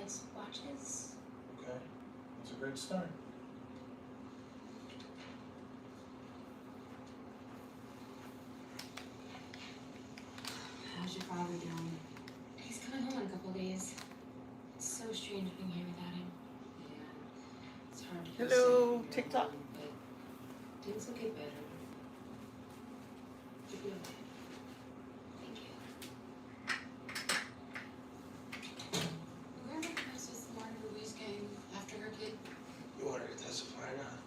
likes watches. Okay, that's a great start. How's your father doing? He's coming home in a couple of days. It's so strange being here without him. Yeah, it's hard to feel Hello, safe TikTok. alone, but things will get better. You'll be okay. Thank you. Where did the Princess Martin Louise came after her kid? You want her to testify or not? I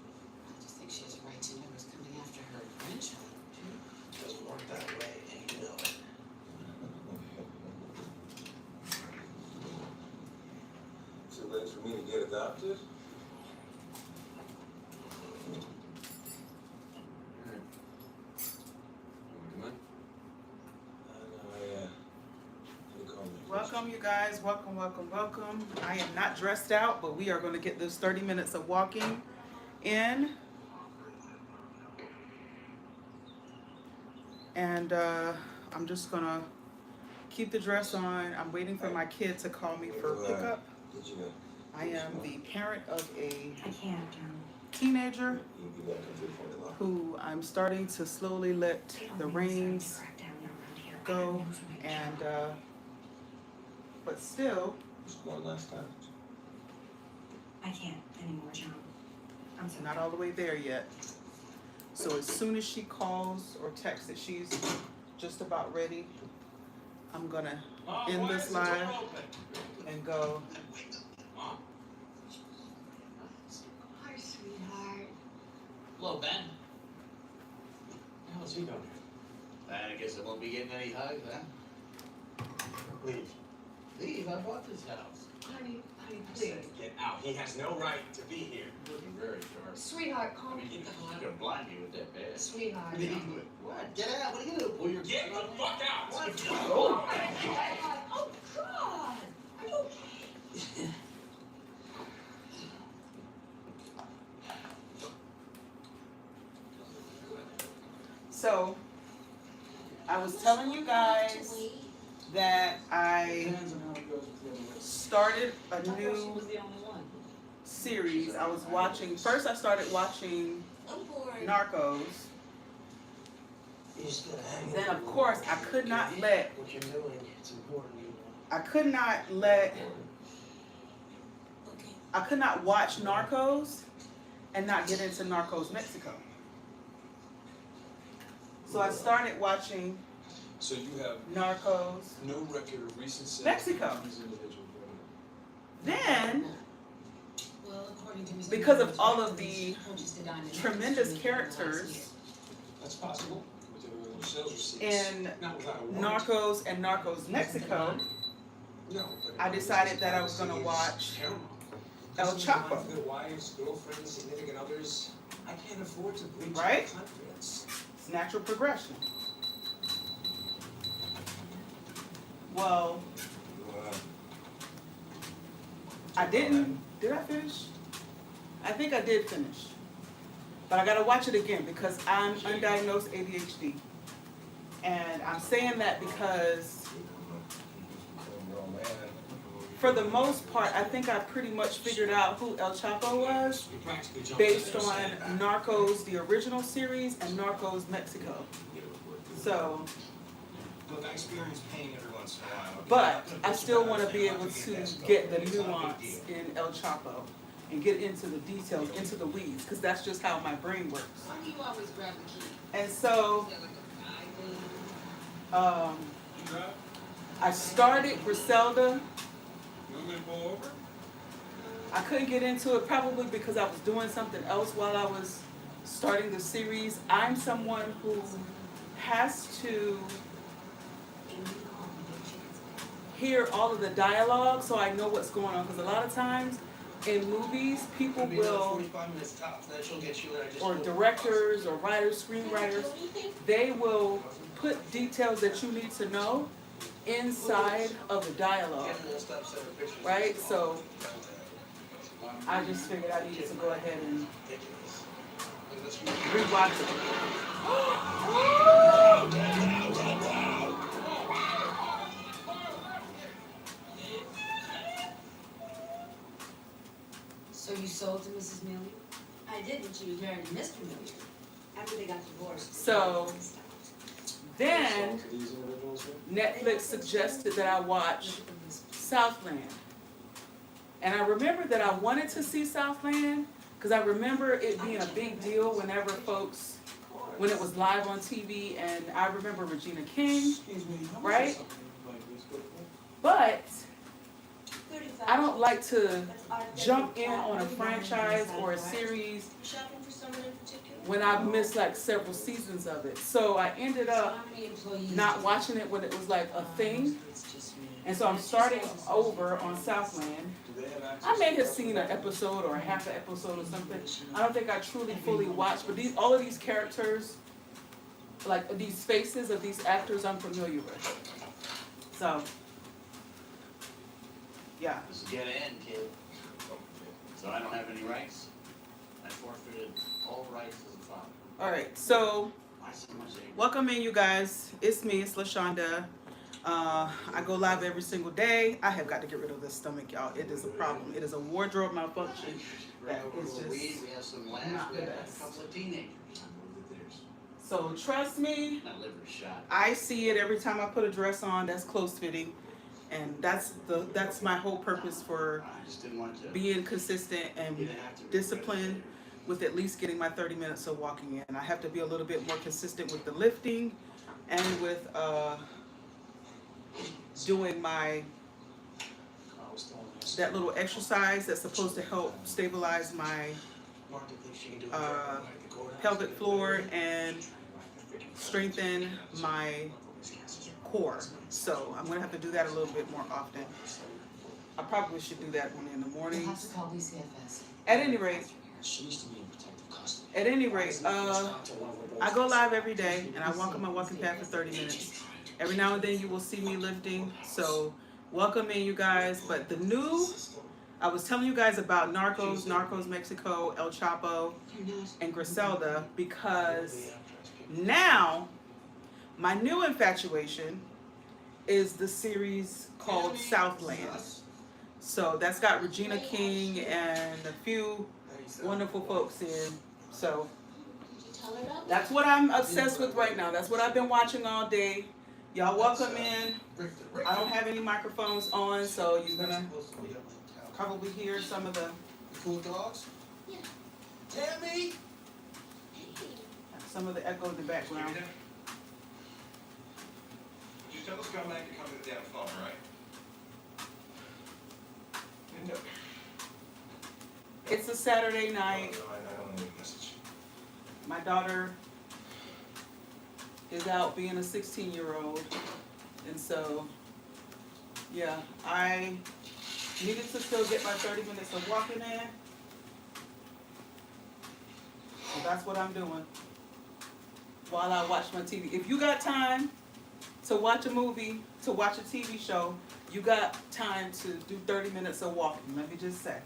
just think she has a right to know who's coming after her grandchild, too. It doesn't work that way, and you know it. Too late for me to get adopted? Welcome, you guys. Welcome, welcome, welcome. I am not dressed out, but we are going to get this 30 minutes of walking in. And I'm just going to keep the dress on. I'm waiting for my kid to call me for pickup. I am the parent of a teenager who I'm starting to slowly let the reins go, and but still, One last time. I can't anymore, John. I'm so not all the way there yet. So as soon as she calls or texts that she's just about ready, I'm gonna end this live and go. Hi, sweetheart. Hello, Ben. How's he doing? I guess I won't be getting any hugs, huh? Leave. Leave, I bought this house. Honey, I please. said get out. He has no right to be here. Looking very sharp. Sweetheart, I calm mean, you down. could blind me with that bad. Sweetheart. What? Get out. What are you gonna do? Pull your Get the fuck out! What? Oh, God. Are you okay? So I was telling you guys that I started a new series. I was watching, first I started watching Narcos. You just gotta hang Then on. of course I could not let, What you're doing, it's important. I could not watch Narcos and not get into Narcos Mexico. So I started watching So you have Narcos no record of recent sales Mexico. of these individuals. Then, Well, according to Mr. because of all of the purchased a diamond tremendous necklace from me last characters That's possible. With their sales receipts. in Not without a warrant. Narcos and Narcos Mexico, No, but I decided that I was going to watch El Chapo. Their wives, girlfriends, significant others. I can't afford to breach Right? their confidence. It's natural progression. Well, I didn't. Did I finish? I think I did finish. But I gotta watch it again because I'm undiagnosed ADHD. And I'm saying that because for the most part, I think I pretty much figured out who El Chapo was based on Narcos, the original series, and Narcos Mexico. So, Look, I experience pain every once in a while. but I still want to be able to get the nuance in El Chapo and get into the details, into the weeds, because that's just how my brain works. Why do you always grab the key? And so, Is that like a guy thing? I started Griselda. You want me to pull over? I couldn't get into it probably because I was doing something else while I was starting the series. I'm someone who has to hear all of the dialogue so I know what's going on, because a lot of times in movies people will, 45 minutes tops, then she'll get you there. or directors or writers, screenwriters, they will put details that you need to know inside of the dialogue, right? So I just figured I needed to go ahead and rewatch it. you sold to Mrs. Million? I did when she was married to Mr. Million. After they got divorced. So then Netflix suggested that I watch Southland. And I remember that I wanted to see Southland because I remember it being a big deal whenever folks, when it was live on TV, and I remember Regina King, right? But I don't like to jump in on a franchise or a series Shopping for someone in particular? when I've missed like several seasons of it. So I ended up How many employees? not watching it when it was like a thing. And so I'm starting over on Southland. I may have seen an episode or a half an episode or something. I don't think I truly fully watched, but all of these characters, like these faces of these actors, I'm familiar with. So, yeah. This is get in, kid. So I don't have any rights. I forfeited all rights as a father. All right, so I see my savings. welcome in, you guys. It's me, it's LaShonda. I go live every single day. I have got to get rid of this stomach, y'all. It is a problem. It is a wardrobe malfunction. That is We just have some lambs. not We the have best. a couple of teenagers. so. Trust me, My liver shot. I see it every time I put a dress on that's close fitting, and that's my whole purpose for I just didn't want to. being consistent and disciplined with at least getting my 30 minutes of walking in. I have to be a little bit more consistent with the lifting and with doing my that little exercise that's supposed to help stabilize my pelvic floor and strengthen my core. So I'm gonna have to do that a little bit more often. I probably should do that one in the You'll have mornings. to call DCFS. At any rate, I go live every day and I walk on my walking path for 30 minutes. Every now and then you will see me lifting. So welcome in, you guys. But I was telling you guys about Narcos Mexico, El Chapo, and Griselda, because now my new infatuation is the series called Southland. So that's got Regina King and a few wonderful folks in. So that's what I'm obsessed with right now. That's what I've been watching all day. Y'all welcome in. I don't have any microphones on, so you're gonna probably hear some of the Cool dogs? Yeah. Tammy! echo in the background. You tell the scumbag to come to the damn phone, right? No. It's a Saturday night. No, I don't need a message. My daughter is out being a 16-year-old, and so yeah, I needed to still get my 30 minutes of walking in. So that's what I'm doing while I watch my TV. If you got time to watch a movie, to watch a TV show, you got time to do 30 minutes of walking, let me just say.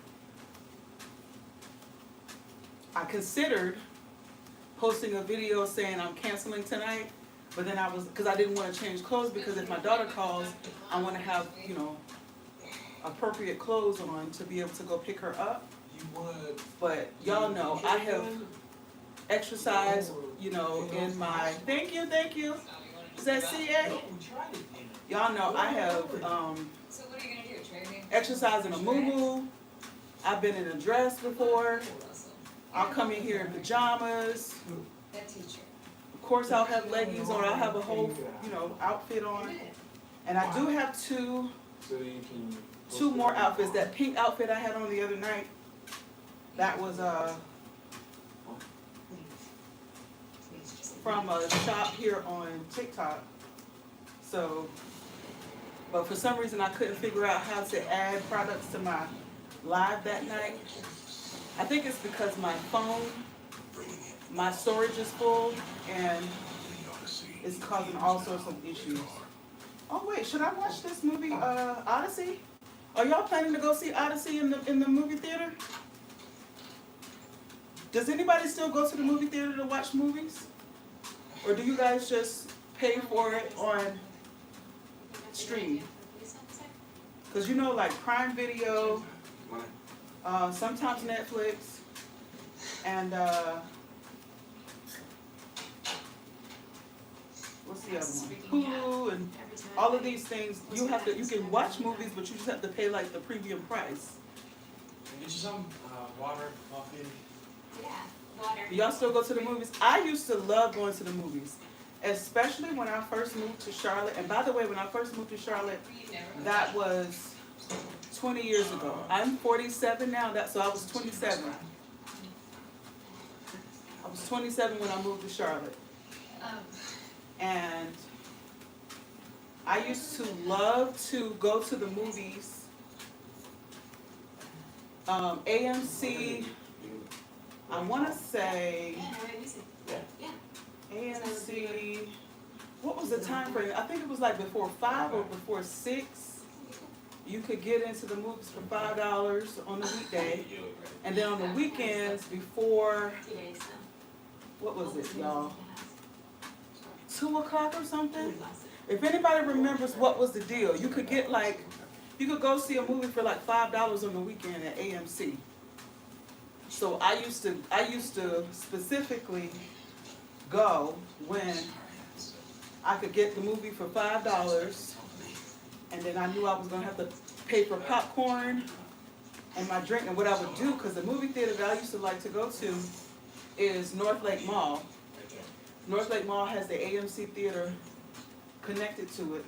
I considered posting a video saying I'm canceling tonight, but then because I didn't want to change clothes, because if my daughter calls, I want to have, appropriate clothes on to be able to go pick her up. You would. But y'all know, I have exercised, in my, thank you. Is that CA? Y'all know I have So what are you gonna do, trade me? exercised in a muumuu. I've been in a dress before. I'll come in here in pajamas. That teacher. Of course, I'll have leggings on. I'll have a whole, outfit on. And I do have two more outfits. That pink outfit I had on the other night, that was from a shop here on TikTok. So, but for some reason I couldn't figure out how to add products to my live that night. I think it's because my phone, my storage is full, and it's causing all sorts of issues. Oh wait, should I watch this movie, Odyssey? Are y'all planning to go see Odyssey in the movie theater? Does anybody still go to the movie theater to watch movies? Or do you guys just pay for it on stream? Because like Prime Video, Sometimes Netflix, and what's the other one? Hulu, and all of these things. You can watch movies, but you just have to pay like the premium price. Can I get you some water, coffee? Yeah, water. Do y'all still go to the movies? I used to love going to the movies, especially when I first moved to Charlotte. And by the way, when I first moved to Charlotte, that was 20 years ago. I'm 47 now, so I was 27. I was 27 when I moved to Charlotte. And I used to love to go to the movies. AMC, I want to say AMC, what was the time frame? I think it was like before 5 or before 6. You could get into the movies for $5 on the weekday. And then on the weekends before, what was it, y'all? 2 o'clock or something? If anybody remembers what was the deal, you could get like, you could go see a movie for like $5 on the weekend at AMC. So I used to specifically go when I could get the movie for $5, and then I knew I was gonna have to pay for popcorn and my drink. And what I would do, because the movie theater that I used to like to go to is North Lake Mall. North Lake Mall has the AMC theater connected to it.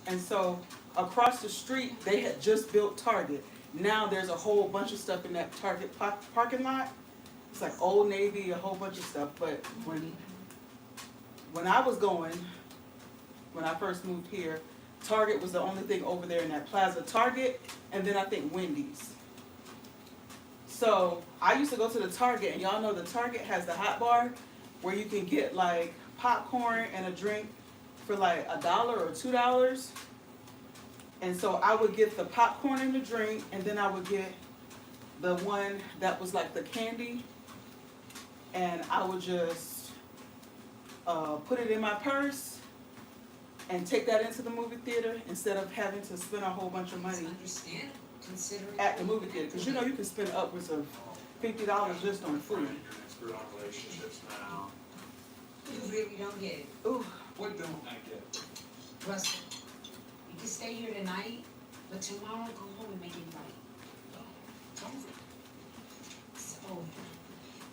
And so across the street, they had just built Target. Now there's a whole bunch of stuff in that Target parking lot. It's like Old Navy, a whole bunch of stuff. But when I was going, when I first moved here, Target was the only thing over there in that plaza. Target, and then I think Wendy's. So I used to go to the Target, and y'all know the Target has the hot bar where you can get like popcorn and a drink for like $1 or $2. And so I would get the popcorn and the drink, and then I would get the one that was like the candy, and I would just put it in my purse and take that into the movie theater instead of having to spend a whole bunch of money at the movie theater. Because you know you can spend upwards of $50 just on food. Screw on relationships now. You really don't get it. Ooh. What don't I get? Russell, you can stay here tonight, but tomorrow go home and make it right. It's over. It's over.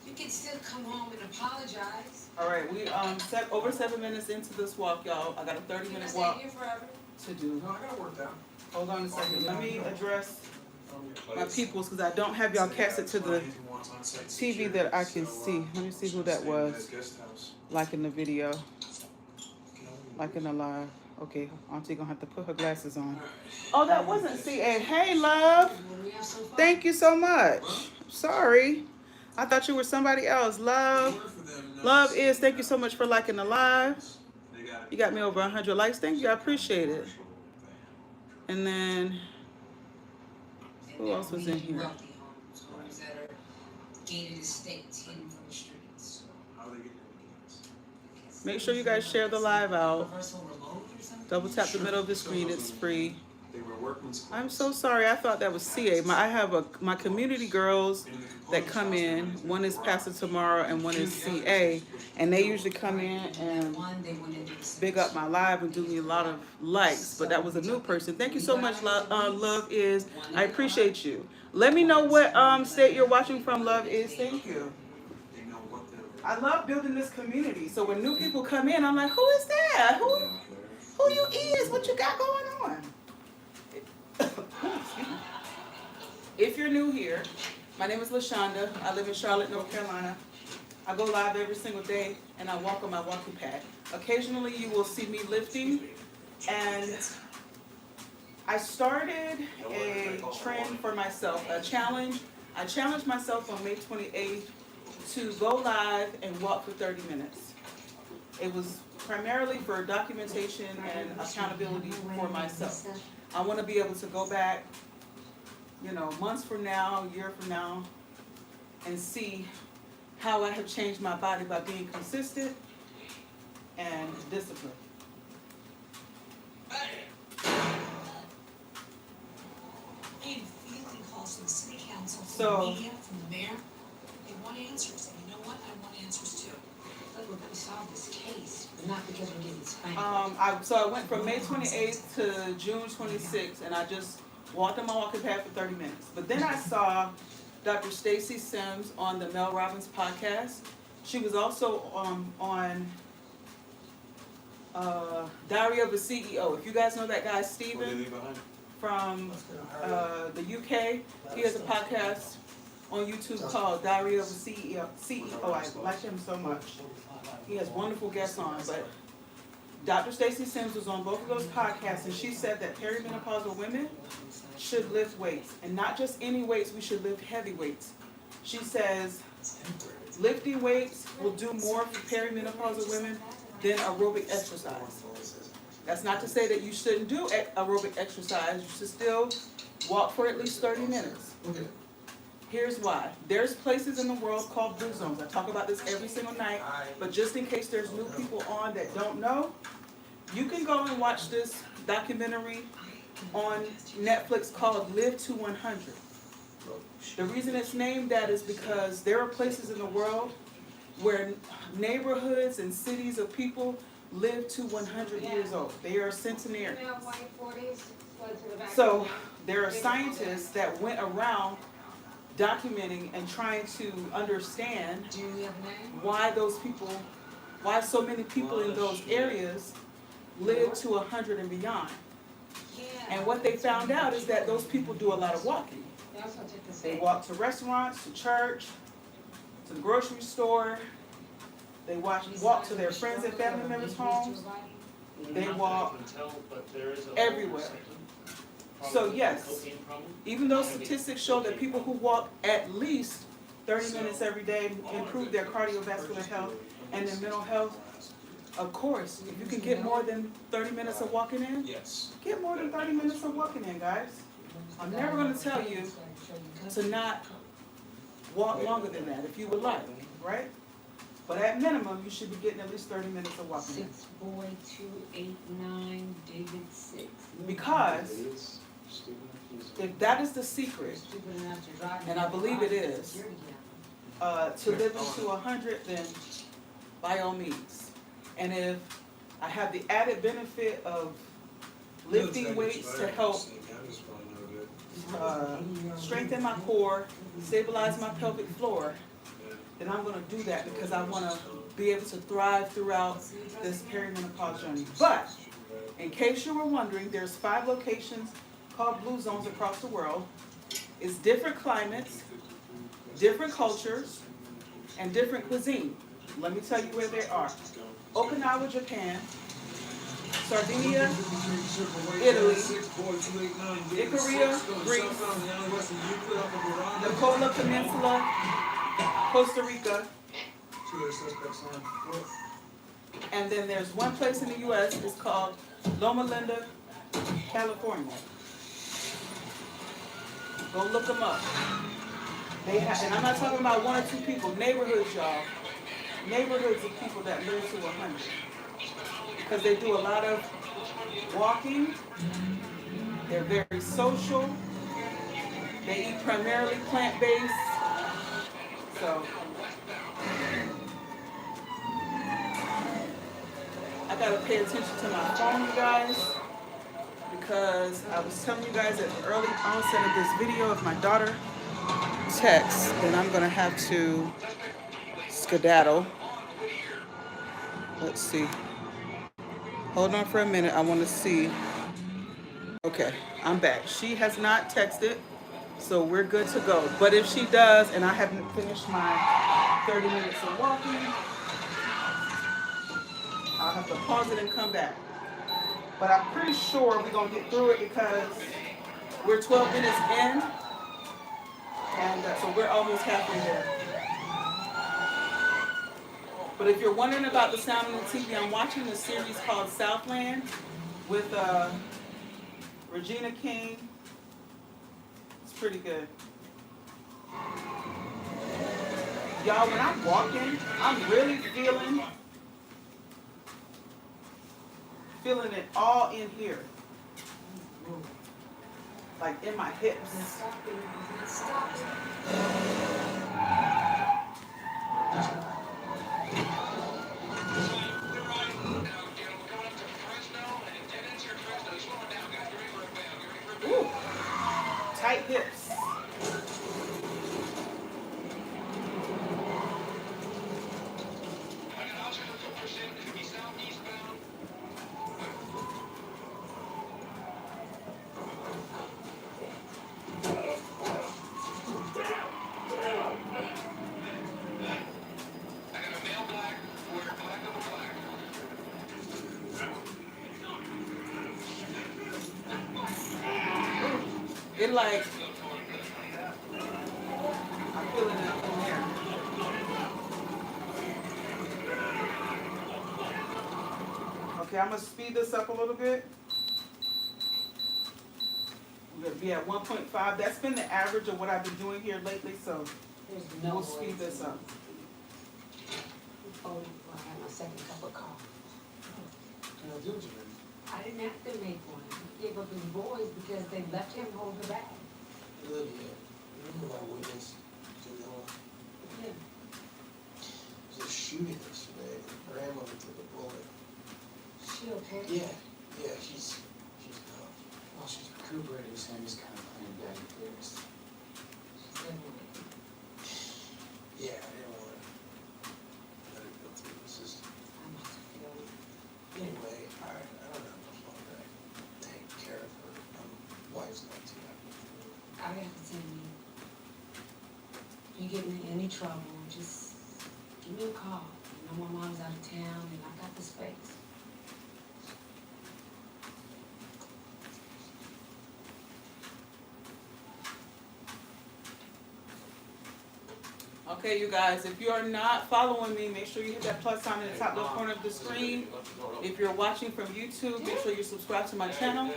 You can still come home and apologize. All right, we over 7 minutes into this walk, y'all. I got a 30-minute walk Stay here forever. to do. No, I gotta work down. Hold on a second. Let me address my peoples because I don't have y'all cast it to the TV that I can see. Let me see who that was. Liking the video. Liking the live. Okay, Auntie gonna have to put her glasses on. Oh, that wasn't CA. Hey, love. Thank you so much. Sorry. I thought you were somebody else. Love. Love is. Thank you so much for liking the live. You got me over 100 likes. Thank you. I appreciate it. And then, who else was in here? Wealthy homes that are gated estates hidden from the streets. How are they getting in Make sure you guys share the live out. Double tap the middle of the screen. It's free. They were workman's clothes. I'm so sorry. I thought that was CA. I have my community girls that come in. One is Pastor Tomorrow and one is CA. And they usually come in and big up my live and do me a lot of likes. But that was a new person. Thank you so much, Love Is. I appreciate you. Let me know what state you're watching from, Love Is. Thank you. I love building this community. So when new people come in, I'm like, who is that? Who you is? What you got going on? If you're new here, my name is LaShonda. I live in Charlotte, North Carolina. I go live every single day and I walk on my walking pad. Occasionally you will see me lifting, and I started a trend for myself, a challenge. I challenged myself on May 28th to go live and walk for 30 minutes. It was primarily for documentation and accountability for myself. I want to be able to go back, months from now, a year from now, and see how I have changed my body by being consistent and disciplined. Hey, field calls from the city council. And so So- from the media, from the mayor, they want answers, and you know what, I want answers too. Look, we're gonna solve this case, but not because we're getting spanked. I went from May 28th to June 26th, and I just walked on my walking path for 30 minutes. But then I saw Dr. Stacy Sims on the Mel Robbins podcast. She was also on Diary of a CEO. If you guys know that guy, Steven, from the UK, he has a podcast on YouTube called Diary of a CEO. I like him so much. He has wonderful guests on, but Dr. Stacy Sims was on both of those podcasts, and she said that perimenopausal women should lift weights, and not just any weights, we should lift heavy weights. She says lifting weights will do more for perimenopausal women than aerobic exercise. That's not to say that you shouldn't do aerobic exercise. You should still walk for at least 30 minutes. Here's why. There's places in the world called blue zones. I talk about this every single night, but just in case there's new people on that don't know, you can go and watch this documentary on Netflix called Live to 100. The reason it's named that is because there are places in the world where neighborhoods and cities of people live to 100 years old. They are centenarians. So there are scientists that went around documenting and trying to understand Do you have a name? why so many people in those areas live to 100 and beyond. Yeah. And what they found out is that those people do a lot of walking. They also took the They same. walk to restaurants, to church, to the grocery store. They walk to their friends and family members' homes. They walk everywhere. So yes, even though statistics show that people who walk at least 30 minutes every day improve their cardiovascular health and their mental health, of course, if you can get more than 30 minutes of walking in, Yes. get more than 30 minutes of walking in, guys. I'm never going to tell you to not walk longer than that if you would like, right? But at minimum, you should be getting at least 30 minutes of walking in. 6 boy 289 David 6. Because if that is the secret, Stupid enough to drive. and I believe it is, Security camera. to live to 100, then by all means. And if I have the added benefit of lifting weights to help strengthen my core, stabilize my pelvic floor, then I'm going to do that because I want to be able to thrive throughout this perimenopause journey. But in case you were wondering, there's 5 locations called blue zones across the world. It's different climates, different cultures, and different cuisine. Let me tell you where they are. Okinawa, Japan. Sardinia, Italy. Icaria, Greece. Nicola Peninsula, Costa Rica. And then there's one place in the U.S. It's called Loma Linda, California. Go look them up. They have, and I'm not talking about 1 or 2 people, neighborhoods, y'all. Neighborhoods of people that live to 100. Because they do a lot of walking. They're very social. They eat primarily plant-based. So I gotta pay attention to my phone, you guys, because I was telling you guys at the early onset of this video, if my daughter texts, then I'm gonna have to skedaddle. Let's see. Hold on for a minute. I want to see. Okay, I'm back. She has not texted, so we're good to go. But if she does, and I haven't finished my 30 minutes of walking, I'll have to pause it and come back. But I'm pretty sure we're going to get through it because we're 12 minutes in, and so we're almost halfway there. But if you're wondering about the sound on the TV, I'm watching a series called Southland with Regina King. It's pretty good. Y'all, when I'm walking, I'm really feeling it all in here. like in my hips. Now stop it. Stop it. Ooh, tight hips. It like, I'm feeling it in there. Okay, I'm gonna speed this up a little bit. We're gonna be at 1.5. That's been the average of what I've been doing here lately, so There's no we'll way speed this up. Oh, I had my second cup of coffee. Can I do what you mean? I didn't have to make one. He gave up his boys because they left him hold the bag. Olivia, remember my witness, Jubilant? Yeah. There was a shooting yesterday, and her grandmother took a bullet. She okay? Yeah, she's not. Well, she's recuperating, Sammy's kind of playing daddy first. She's dead woman. Yeah, I didn't want to let her go through the system. I must have failed. Anyway, I don't have much longer. I can take care of her. Wife's not too happy. I have to tell you, you get in any trouble, just give me a call. You know my mom's out of town and I got the space. Okay, you guys, if you are not following me, make sure you hit that plus sign in the top left corner of the screen. If you're watching from YouTube, make sure you subscribe to my channel.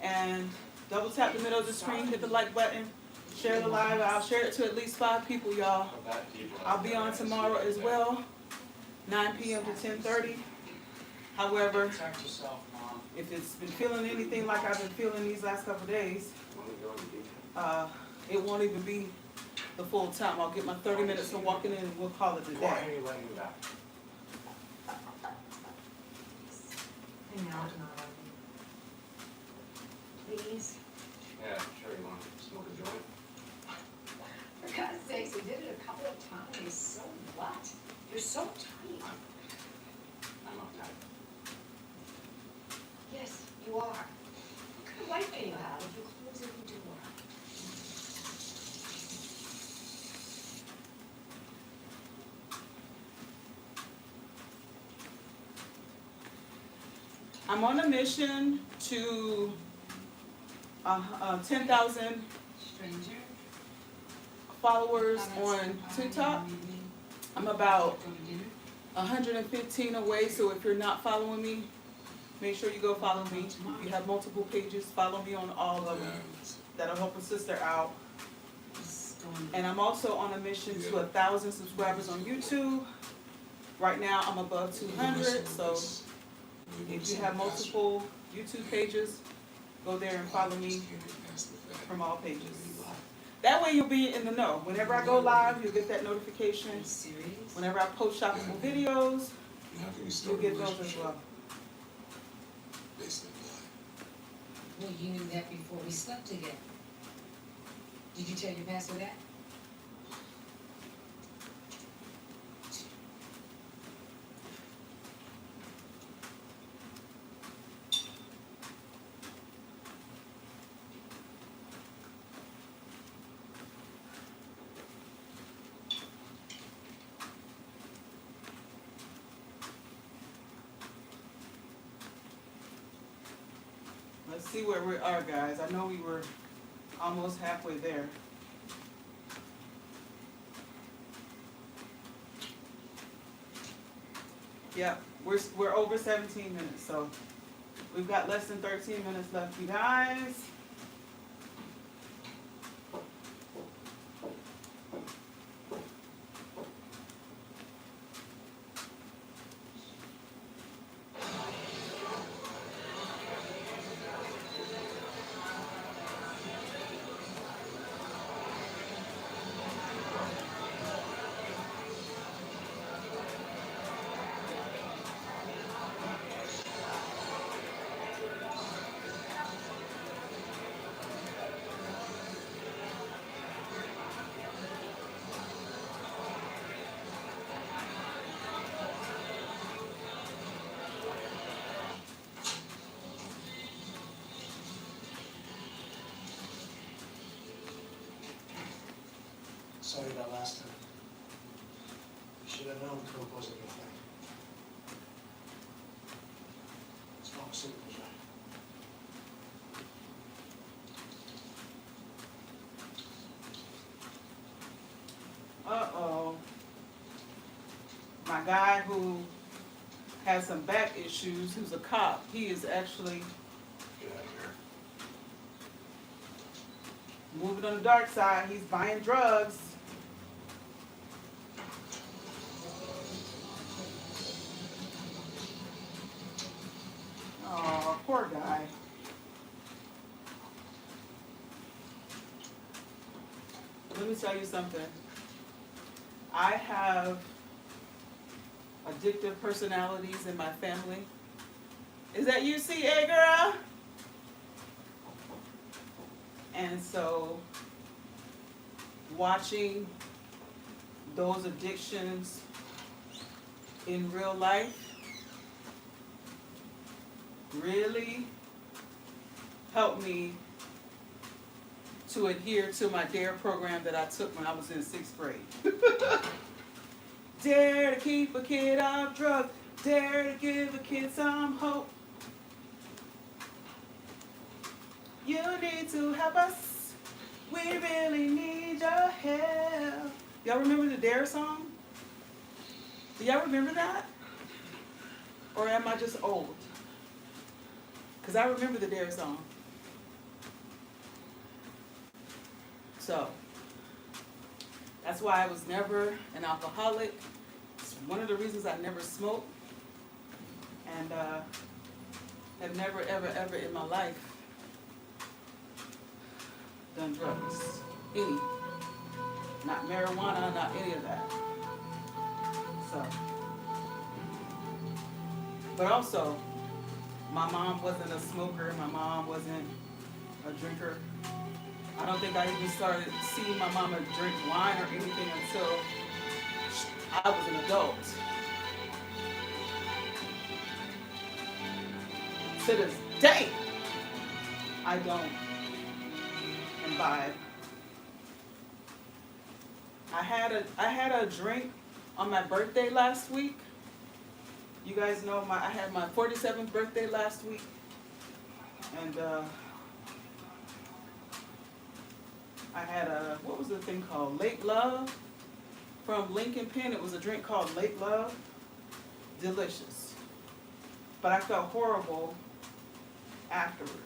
And double tap the middle of the screen, hit the like button, share the live. I'll share it to at least 5 people, y'all. I'll be on tomorrow as well, 9 p.m. to 10:30. However, Protect yourself, Mom. if it's been feeling anything like I've been feeling these last couple of days, it won't even be the full time. I'll get my 30 minutes of walking in and we'll call it a Why day. are you letting me back? I know, not please. Yeah, sure you want to smoke a joint? For God's sakes, we did it a couple of times. So what? You're so tight. I'm not tired. Yes, you are. What kind of life do you have if you close every door? I'm on a mission to 10,000 Stranger? followers on TikTok. I'm about 115 away, so if you're not following me, make sure you go follow me. If you have multiple pages, follow me on all of them. That'll help a sister out. And I'm also on a mission to 1,000 subscribers on YouTube. Right now, I'm above 200, so if you have multiple YouTube pages, go there and follow me from all pages. That way you'll be in the know. Whenever I go live, you'll get that notification. Are you serious? Whenever I post shoppable videos, you'll get those as well. Well, you knew that before we slept together. Did you tell your pastor that? Let's see where we are, guys. I know we were almost halfway there. Yeah, we're over 17 minutes, so we've got less than 13 minutes left, you guys. Sorry about last time. Should have known coke wasn't your thing. It's pharmaceuticals, right? Uh-oh. My guy who has some back issues, who's a cop, he is actually Get out of here. moving on the dark side. He's buying drugs. Oh, poor guy. Let me tell you something. I have addictive personalities in my family. Is that you, CA girl? And so, watching those addictions in real life really helped me to adhere to my DARE program that I took when I was in 6th grade. Dare to keep a kid off drugs. Dare to give a kid some hope. You need to help us. We really need your help. Y'all remember the DARE song? Do y'all remember that? Or am I just old? Because I remember the DARE song. So, that's why I was never an alcoholic. It's one of the reasons I never smoked. And have never, ever, ever in my life done drugs. Any. Not marijuana, not any of that. So. But also, my mom wasn't a smoker. My mom wasn't a drinker. I don't think I even started seeing my mama drink wine or anything until I was an adult. To this day, I don't imbibe. I had a drink on my birthday last week. You guys know I had my 47th birthday last week, and I had what was the thing called? Late Love from Lincoln Pen. It was a drink called Late Love. Delicious. But I felt horrible afterwards.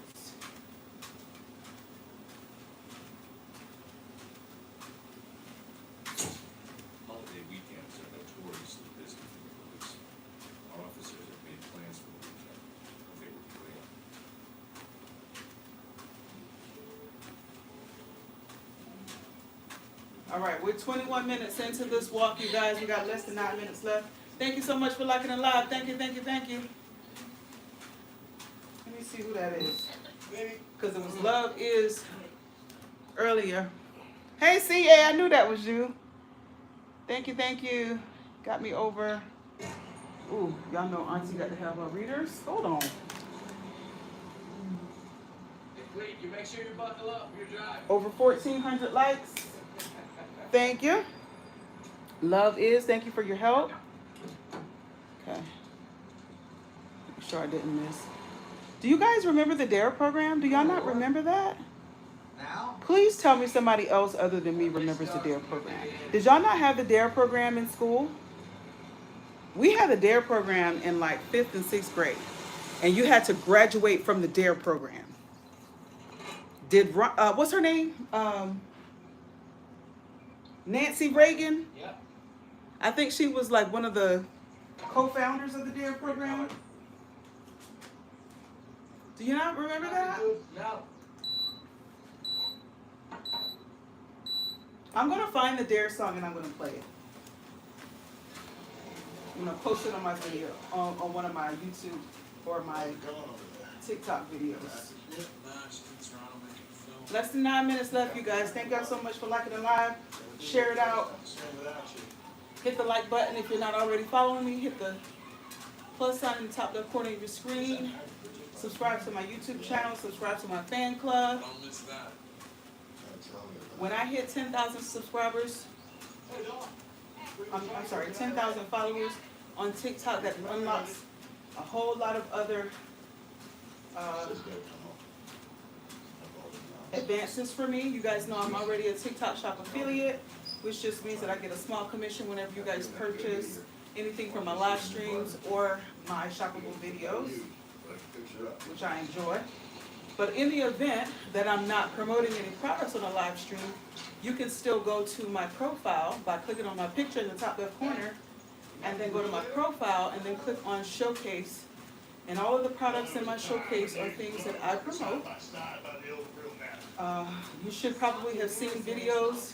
Holiday weekends are notoriously busy for the police. Our officers have made plans for the weekend. They will be real. All right, we're 21 minutes into this walk, you guys. We got less than 9 minutes left. Thank you so much for liking it live. Thank you, thank you, thank you. Let me see who that is. Because it was Love Is earlier. Hey, CA, I knew that was you. Thank you, thank you. Got me over. Ooh, y'all know Auntie got to have her readers. Hold on. Wait, you make sure you buckle up for your drive. Over 1,400 likes. Thank you. Love Is, thank you for your help. Okay. Make sure I didn't miss. Do you guys remember the DARE program? Do y'all not remember that? Now? Please tell me somebody else other than me remembers the DARE program. Did y'all not have the DARE program in school? We had the DARE program in like 5th and 6th grade. And you had to graduate from the DARE program. Did, what's her name? Nancy Reagan? Yep. I think she was like one of the co-founders of the DARE program. Do you not remember that? No. I'm going to find the DARE song and I'm going to play it. I'm going to post it on my video, on one of my YouTube or my TikTok videos. Less than 9 minutes left, you guys. Thank y'all so much for liking it live. Share it out. Hit the like button if you're not already following me. Hit the plus sign in the top left corner of your screen. Subscribe to my YouTube channel. Subscribe to my fan club. When I hit 10,000 subscribers, I'm sorry, 10,000 followers on TikTok. That unlocks a whole lot of other advances for me. You guys know I'm already a TikTok Shop affiliate, which just means that I get a small commission whenever you guys purchase anything from my live streams or my shoppable videos, which I enjoy. But in the event that I'm not promoting any products on a live stream, you can still go to my profile by clicking on my picture in the top left corner, and then go to my profile and then click on showcase. And all of the products in my showcase are things that I promote. You should probably have seen videos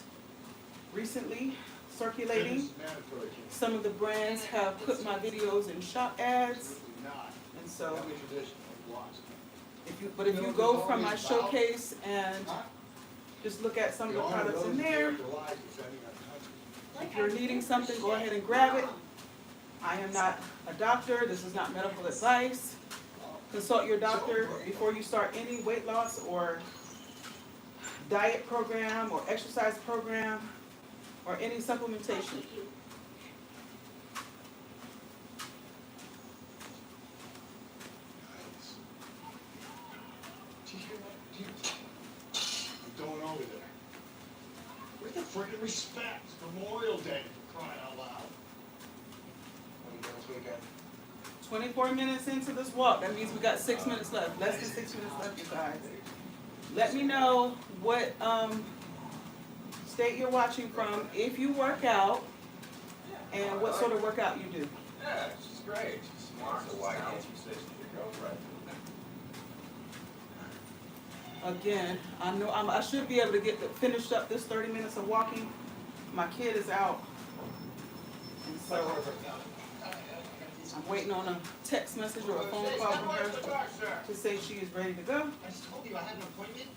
recently circulating. Some of the brands have put my videos in shop ads. And so, if you go from my showcase and just look at some of the products in there, if you're needing something, go ahead and grab it. I am not a doctor. This is not medical advice. Consult your doctor before you start any weight loss or diet program or exercise program or any supplementation. What's going over there? Where's the freaking respect? Memorial Day, for crying out loud. What are you doing this weekend? 24 minutes into this walk. That means we got 6 minutes left. Less than 6 minutes left, you guys. Let me know what state you're watching from, if you work out, and what sort of workout you do. Yeah, she's great. She's smart. So why can't you say she's your girlfriend? Again, I know I should be able to get finished up this 30 minutes of walking. My kid is out, and so I'm waiting on a text message or a phone call from her to say she is ready to go. I just told you I had an appointment.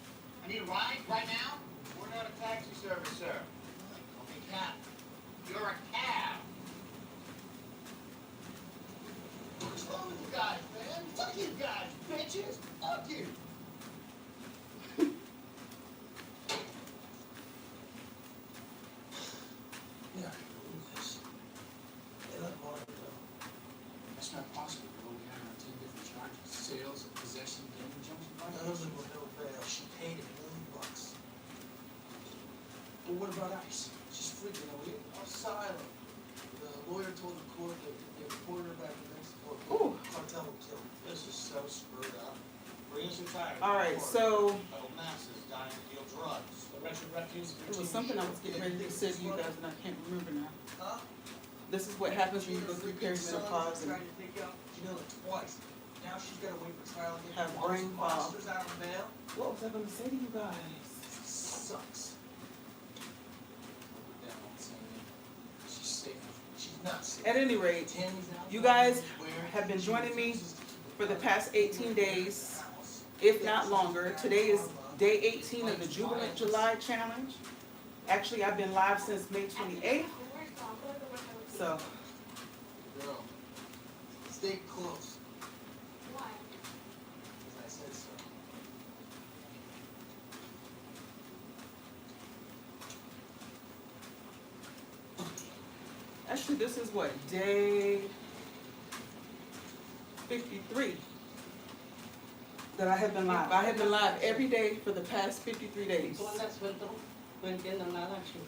I need a ride right now. We're not a taxi service, sir. Okay, cab. You're a cab. What's wrong with you guys, man? Fuck you guys, bitches. Fuck you. Yeah, I can believe this. They let Marvin go. That's not possible. We're only having 10 different charges. Sales, possession, damage, My husband was no bail. She paid $1 million. Well, what about ICE? She's freaking out. I'm silent. The lawyer told the court that if they reported her back to Mexico, Ooh. cartel would kill her. This is so screwed up. Bring us retired. All right, so Metal masses dying to deal drugs. The wretched refuse. it was something I was getting ready to say to you guys, and I can't remember now. Huh? This is what happens when you go through perimenopause and Tried to pick you up. She did it twice. Now she's got to wait for trial again. have brain fog. Monsters out on bail. What was I going to say to you guys? Sucks. She's safe. She's not safe. At any rate, Tammy's out you there. guys Where? have been joining me for the past 18 days, if not longer. Today is day 18 of the Jubilant July challenge. Actually, I've been live since May 28th. So, Girl, stay close. Why? As I said so. actually, this is what, day 53 that I have been live. I have been live every day for the past 53 days. Tú andas suelto, no entiendo nada, chico.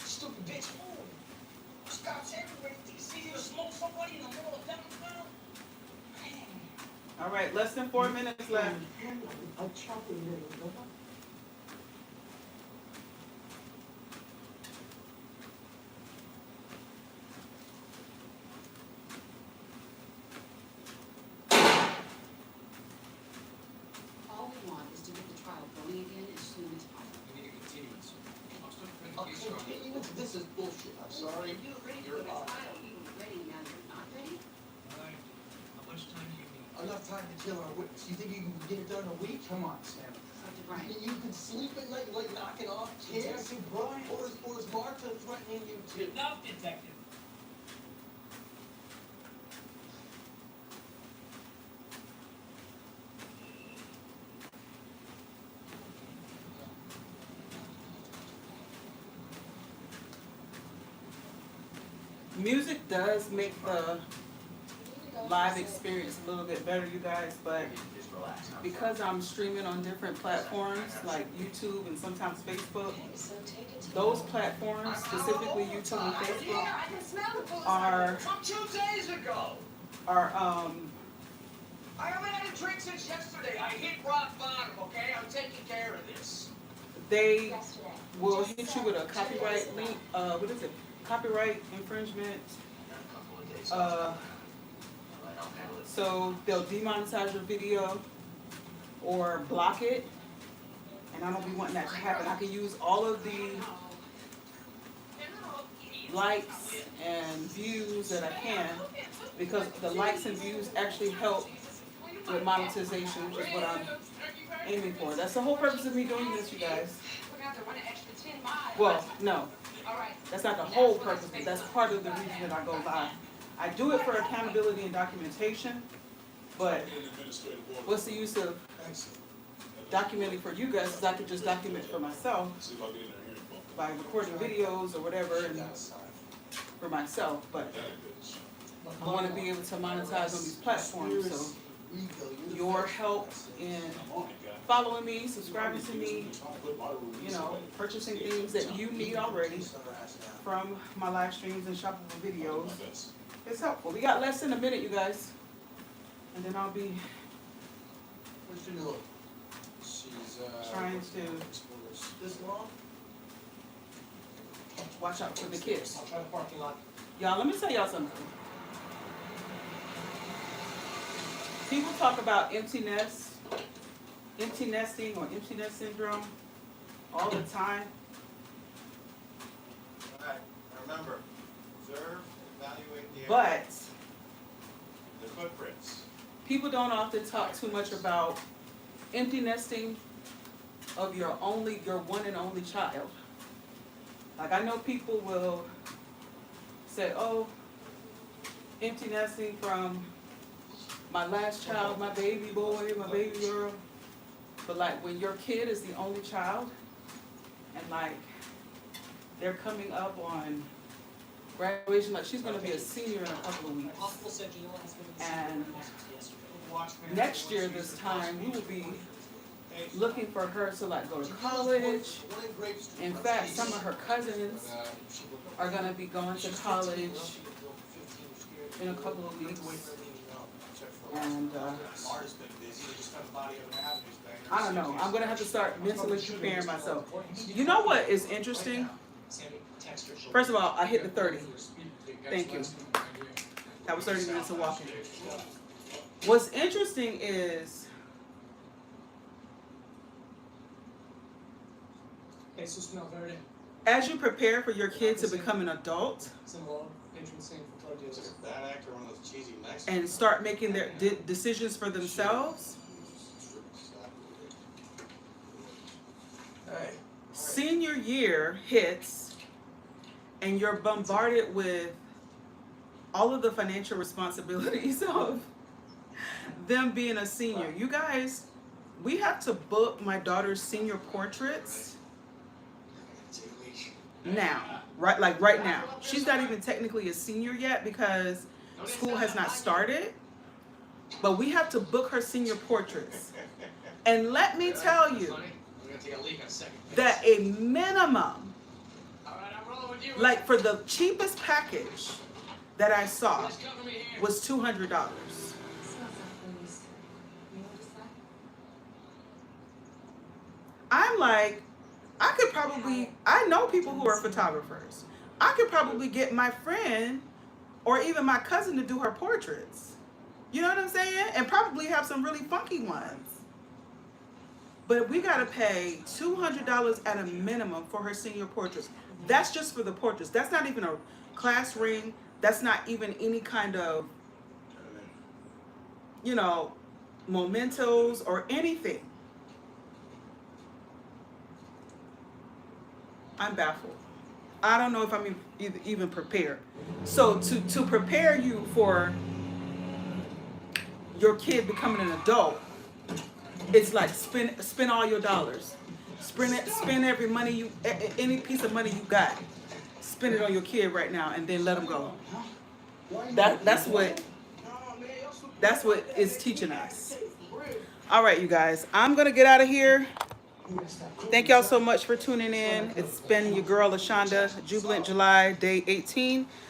Stupid bitch. Scott's everywhere. It's easy to smoke somebody in the middle of downtown. All right, less than 4 minutes left. A choppy little, ¿no? All we want is to get the trial going again as soon as possible. We need a continuance. Continuance? This is bullshit. I'm sorry. You're ready for the trial. You were ready, now you're not ready? How much time do you need? Enough time to kill our witness. You think you can get it done in a week? Come on, Sam. Dr. Brian. You can sleep at night like knocking off kids? Detective Brian. Or is Martha threatening you too? Enough, detective. Music does make the live experience a little bit better, you guys, but because I'm streaming on different platforms like YouTube and sometimes Facebook, those platforms, specifically YouTube and Facebook, are From 2 days ago. are I haven't had a drink since yesterday. I hit rock bottom, okay? I'm taking care of this. they will hit you with a copyright link, what is it? Copyright infringement. So they'll demonetize your video or block it, and I don't be wanting that to happen. I can use all of the likes and views that I can, because the likes and views actually help with monetization, which is what I'm aiming for. That's the whole purpose of me doing this, you guys. Well, no, that's not the whole purpose, but that's part of the reason that I go live. I do it for accountability and documentation, but what's the use of documenting for you guys, because I could just document for myself by recording videos or whatever and for myself, but I want to be able to monetize on these platforms, so your help in following me, subscribing to me, you know, purchasing things that you need already from my live streams and shoppable videos, it's helpful. We got less than a minute, you guys, and then I'll be Where's Janilla? She's, trying to This long? watch out for the kids. I'll try the parking lot. Y'all, let me tell y'all something. People talk about empty nesting or empty nest syndrome all the time. Alright, remember, observe, evaluate the But the footprints. people don't often talk too much about empty nesting of your one and only child. Like, I know people will say, oh, empty nesting from my last child, my baby boy, my baby girl. But like, when your kid is the only child and like they're coming up on graduation, like she's gonna be a senior in a couple of weeks. And next year this time we will be looking for her to like go to college. In fact, some of her cousins are gonna be going to college in a couple of weeks. And I don't know, I'm gonna have to start mentally preparing myself. You know what is interesting? First of all, I hit the 30. Thank you. That was 30 minutes of walking. What's interesting is as you prepare for your kid to become an adult That actor, one of those cheesy Mexicans. and start making their decisions for themselves, Hey. senior year hits and you're bombarded with all of the financial responsibilities of them being a senior. You guys, we have to book my daughter's senior portraits now, right? Like right now. She's not even technically a senior yet because school has not started, but we have to book her senior portraits. And let me tell you that a minimum, like for the cheapest package that I saw was $200. I'm like, I know people who are photographers. I could probably get my friend or even my cousin to do her portraits. You know what I'm saying? And probably have some really funky ones. But we gotta pay $200 at a minimum for her senior portraits. That's just for the portraits. That's not even a class ring. That's not even any kind of, you know, mementos or anything. I'm baffled. I don't know if I'm even prepared. So to prepare you for your kid becoming an adult, it's like spend all your dollars. Spend every money any piece of money you got. spend it on your kid right now and then let them go. That's what it's teaching us. All right, you guys, I'm gonna get out of here. Thank y'all so much for tuning in. It's been your girl LaShonda, Jubilant July, day 18.